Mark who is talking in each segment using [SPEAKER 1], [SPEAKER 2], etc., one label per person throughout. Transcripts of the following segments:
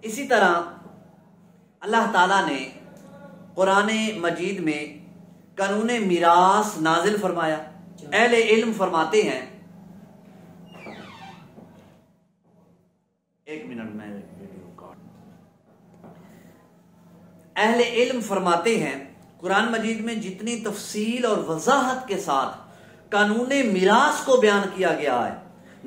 [SPEAKER 1] اسی طرح اللہ تعالیٰ نے قرآن مجید میں قانون میراث نازل فرمایا. اہل علم فرماتے ہیں، ایک منٹ میں اہل علم فرماتے ہیں قرآن مجید میں جتنی تفصیل اور وضاحت کے ساتھ قانون میراث کو بیان کیا گیا ہے،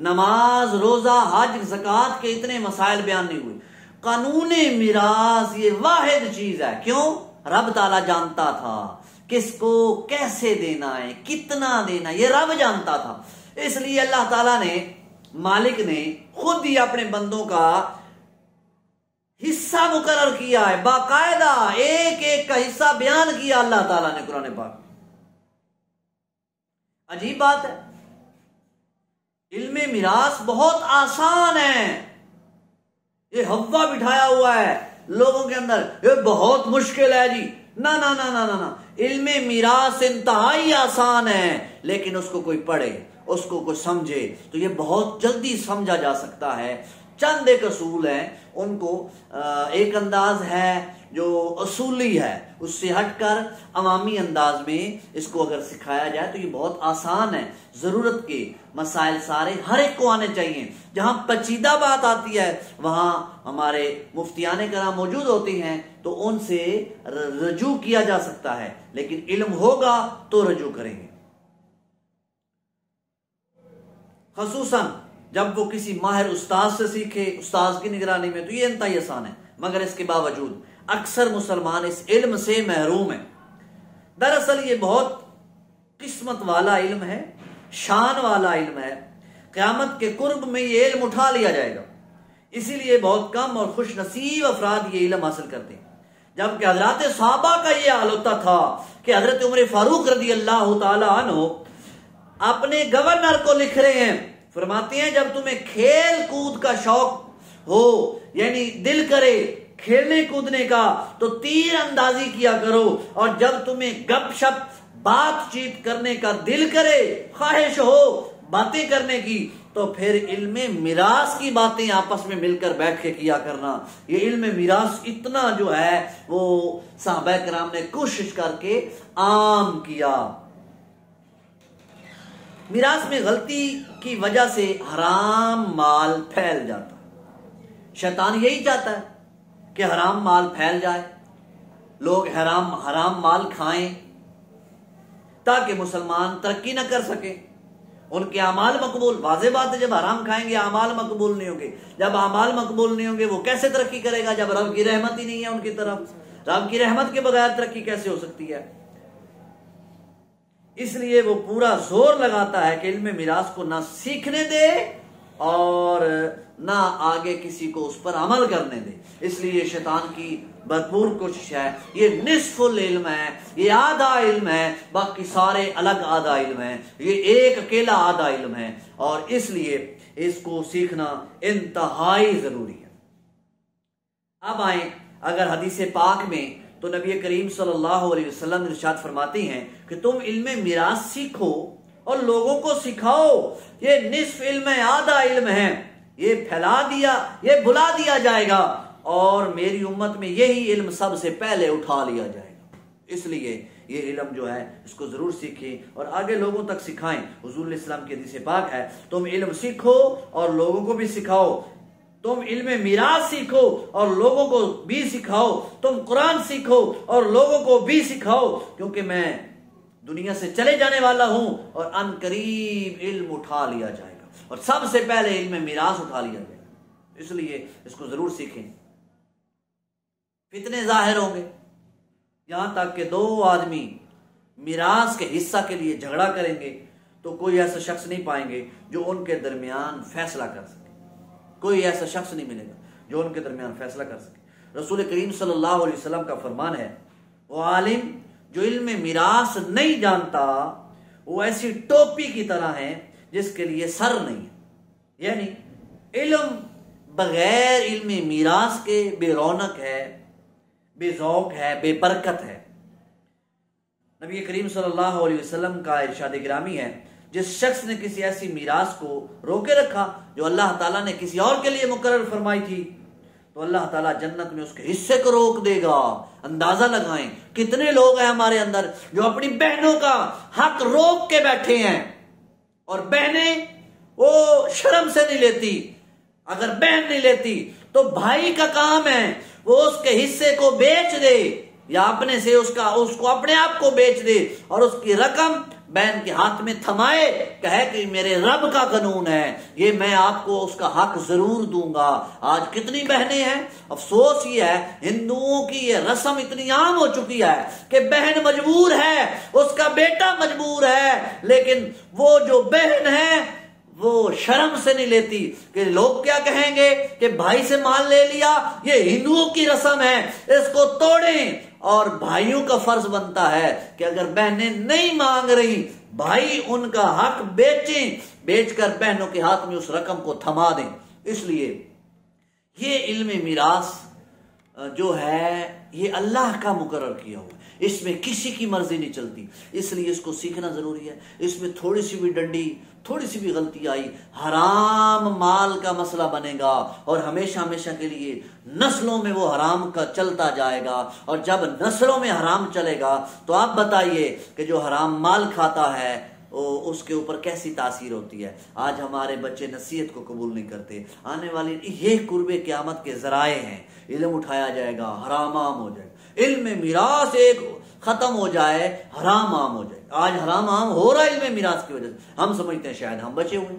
[SPEAKER 1] نماز، روزہ، حج، زکوٰۃ کے اتنے مسائل بیان نہیں ہوئے. قانون میراث یہ واحد چیز ہے. کیوں؟ رب تعالیٰ جانتا تھا کس کو کیسے دینا ہے، کتنا دینا ہے، یہ رب جانتا تھا. اس لیے اللہ تعالیٰ نے، مالک نے خود ہی اپنے بندوں کا حصہ مقرر کیا ہے، باقاعدہ ایک ایک کا حصہ بیان کیا اللہ تعالیٰ نے قرآن پاک. عجیب بات ہے، علم میراث بہت آسان ہے. یہ ہوا بٹھایا ہوا ہے لوگوں کے اندر، یہ بہت مشکل ہے جی. نہ نہ نہ نہ نہ، علم میراث انتہائی آسان ہے، لیکن اس کو کوئی پڑھے، اس کو کوئی سمجھے تو یہ بہت جلدی سمجھا جا سکتا ہے. چند ایک اصول ہیں، ان کو ایک انداز ہے جو اصولی ہے، اس سے ہٹ کر عوامی انداز میں اس کو اگر سکھایا جائے تو یہ بہت آسان ہے. ضرورت کے مسائل سارے ہر ایک کو آنے چاہیے. جہاں پیچیدہ بات آتی ہے وہاں ہمارے مفتیان کرام موجود ہوتے ہیں تو ان سے رجوع کیا جا سکتا ہے، لیکن علم ہوگا تو رجوع کریں گے. خصوصاً جب وہ کسی ماہر استاد سے سیکھے، استاد کی نگرانی میں، تو یہ انتہائی آسان ہے. مگر اس کے باوجود اکثر مسلمان اس علم سے محروم ہیں. دراصل یہ بہت قسمت والا علم ہے، شان والا علم ہے. قیامت کے قرب میں یہ علم اٹھا لیا جائے گا. اسی لیے بہت کم اور خوش نصیب افراد یہ علم حاصل کرتے ہیں. جبکہ حضرات صحابہ کا یہ حال ہوتا تھا کہ حضرت عمر فاروق رضی اللہ تعالی عنہ اپنے گورنر کو لکھ رہے ہیں، فرماتے ہیں جب تمہیں کھیل کود کا شوق ہو، یعنی دل کرے کھیلنے کودنے کا، تو تیر اندازی کیا کرو، اور جب تمہیں گپ شپ بات چیت کرنے کا دل کرے، خواہش ہو باتیں کرنے کی، تو پھر علم میراث کی باتیں آپس میں مل کر بیٹھ کے کیا کرنا. یہ علم میراث اتنا جو ہے وہ صحابہ کرام نے کوشش کر کے عام کیا. میراث میں غلطی کی وجہ سے حرام مال پھیل جاتا. شیطان یہی چاہتا ہے کہ حرام مال پھیل جائے، لوگ حرام مال کھائیں تاکہ مسلمان ترقی نہ کر سکے، ان کے اعمال مقبول. واضح بات ہے جب حرام کھائیں گے اعمال مقبول نہیں ہوں گے. جب اعمال مقبول نہیں ہوں گے وہ کیسے ترقی کرے گا جب رب کی رحمت ہی نہیں ہے ان کی طرف. رب کی رحمت کے بغیر ترقی کیسے ہو سکتی ہے؟ اس لیے وہ پورا زور لگاتا ہے کہ علم میراث کو نہ سیکھنے دے اور نہ آگے کسی کو اس پر عمل کرنے دے. اس لیے شیطان کی بھرپور کوشش ہے. یہ نصف العلم ہے، یہ آدھا علم ہے، باقی سارے الگ آدھا علم ہے، یہ ایک اکیلا آدھا علم ہے، اور اس لیے اس کو سیکھنا انتہائی ضروری ہے. اب آئیں اگر حدیث پاک میں تو نبی کریم صلی اللہ علیہ وسلم ارشاد فرماتے ہیں کہ تم علم میراث سیکھو اور لوگوں کو سکھاؤ. یہ نصف علم ہے، آدھا علم ہے، یہ پھیلا دیا، یہ بلا دیا جائے گا، اور میری امت میں یہی علم سب سے پہلے اٹھا لیا جائے گا. اس لیے یہ علم جو ہے اس کو ضرور سیکھیں اور آگے لوگوں تک سکھائیں. حضور علیہ السلام کی حدیث پاک ہے تم علم سیکھو اور لوگوں کو بھی سکھاؤ. تم علم میراث سیکھو اور لوگوں کو بھی سکھاؤ. تم قرآن سیکھو اور لوگوں کو بھی سکھاؤ، کیونکہ میں دنیا سے چلے جانے والا ہوں اور ان قریب علم اٹھا لیا جائے گا، اور سب سے پہلے علم میراث اٹھا لیا جائے گا. اس لیے اس کو ضرور سیکھیں. فتنے ظاہر ہوں گے، یہاں تک کہ دو آدمی میراث کے حصہ کے لیے جھگڑا کریں گے تو کوئی ایسا شخص نہیں پائیں گے جو ان کے درمیان فیصلہ کر سکے. کوئی ایسا شخص نہیں ملے گا جو ان کے درمیان فیصلہ کر سکے. رسول کریم صلی اللہ علیہ وسلم کا فرمان ہے، وہ عالم جو علم میراث نہیں جانتا وہ ایسی ٹوپی کی طرح ہے جس کے لیے سر نہیں ہے. یعنی علم بغیر علم میراث کے بے رونق ہے، بے ذوق ہے، بے برکت ہے. نبی کریم صلی اللہ علیہ وسلم کا ارشاد گرامی ہے، جس شخص نے کسی ایسی میراث کو روکے رکھا جو اللہ تعالیٰ نے کسی اور کے لیے مقرر فرمائی تھی تو اللہ تعالیٰ جنت میں اس کے حصے کو روک دے گا. اندازہ لگائیں کتنے لوگ ہیں ہمارے اندر جو اپنی بہنوں کا حق روک کے بیٹھے ہیں, اور بہنیں وہ شرم سے نہیں لیتی. اگر بہن نہیں لیتی تو بھائی کا کام ہے وہ اس کے حصے کو بیچ دے, یا اپنے سے اس کو اپنے آپ کو بیچ دے, اور اس کی رقم بہن کے ہاتھ میں تھمائے, کہے کہ میرے رب کا قانون ہے, یہ میں آپ کو اس کا حق ضرور دوں گا. آج کتنی بہنیں ہیں, افسوس یہ ہے ہندوؤں کی یہ رسم اتنی عام ہو چکی ہے کہ بہن مجبور ہے, اس کا بیٹا مجبور ہے, لیکن وہ جو بہن ہے وہ شرم سے نہیں لیتی کہ لوگ کیا کہیں گے کہ بھائی سے مال لے لیا, یہ ہندوؤں کی رسم ہے, اس کو توڑیں. اور بھائیوں کا فرض بنتا ہے کہ اگر بہنیں نہیں مانگ رہی, بھائی ان کا حق بیچیں, بیچ کر بہنوں کے ہاتھ میں اس رقم کو تھما دیں. اس لیے یہ علم میراث جو ہے یہ اللہ کا مقرر کیا ہوا, اس میں کسی کی مرضی نہیں چلتی, اس لیے اس کو سیکھنا ضروری ہے. اس میں تھوڑی سی بھی ڈنڈی, تھوڑی سی بھی غلطی آئی, حرام مال کا مسئلہ بنے گا, اور ہمیشہ ہمیشہ کے لیے نسلوں میں وہ حرام کا چلتا جائے گا. اور جب نسلوں میں حرام چلے گا تو آپ بتائیے کہ جو حرام مال کھاتا ہے اس کے اوپر کیسی تاثیر ہوتی ہے. آج ہمارے بچے نصیحت کو قبول نہیں کرتے. آنے والی یہ قرب قیامت کے ذرائع ہیں, علم اٹھایا جائے گا, حرام عام ہو جائے گا, علم میراث ایک ختم ہو جائے, حرام عام ہو جائے. آج حرام عام ہو رہا ہے علم میراث کی وجہ سے, ہم سمجھتے ہیں شاید ہم بچے ہوئے.